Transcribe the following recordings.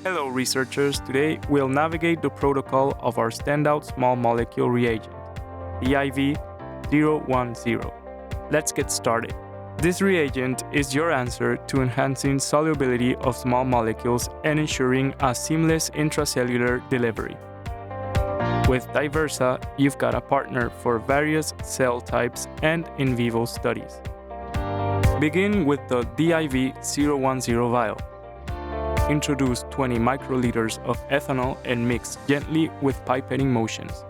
Hello researchers, today we'll navigate the protocol of our standout small molecule reagent, DIV010. Let's get started. This reagent is your answer to enhancing solubility of small molecules and ensuring a seamless intracellular delivery. With DIVERSA, you've got a partner for various cell types and in vivo studies. Begin with the DIV010 vial. Introduce 20 microliters of ethanol and mix gently with pipetting motions.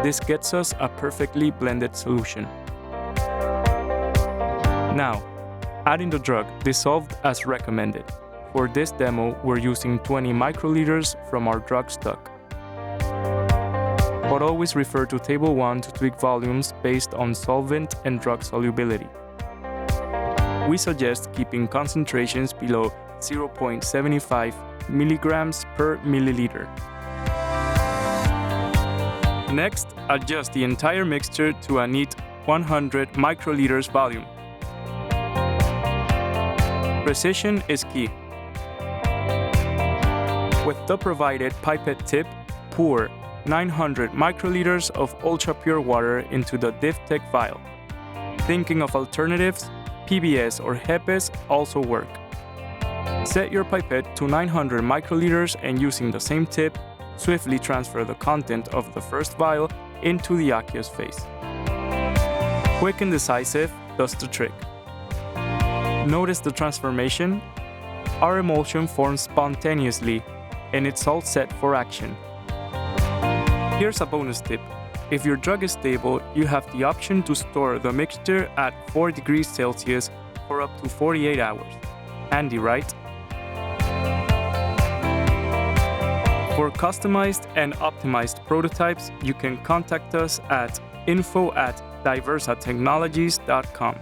This gets us a perfectly blended solution. Now, add in the drug dissolved as recommended. For this demo, we're using 20 microliters from our drug stock. But always refer to Table 1 to tweak volumes based on solvent and drug solubility. We suggest keeping concentrations below 0.75 milligrams per milliliter. Next, adjust the entire mixture to a neat 100 microliters volume. Precision is key. With the provided pipette tip, pour 900 microliters of ultra-pure water into the DIV010 vial. Thinking of alternatives, PBS or HEPAs also work. Set your pipette to 900 microliters and using the same tip, swiftly transfer the content of the first vial into the aqueous phase. Quick and decisive does the trick. Notice the transformation? Our emulsion forms spontaneously, and it's all set for action. Here's a bonus tip. If your drug is stable, you have the option to store the mixture at 4 degrees Celsius for up to 48 hours. Handy, right? For customized and optimized prototypes, you can contact us at info@diversatechnologies.com.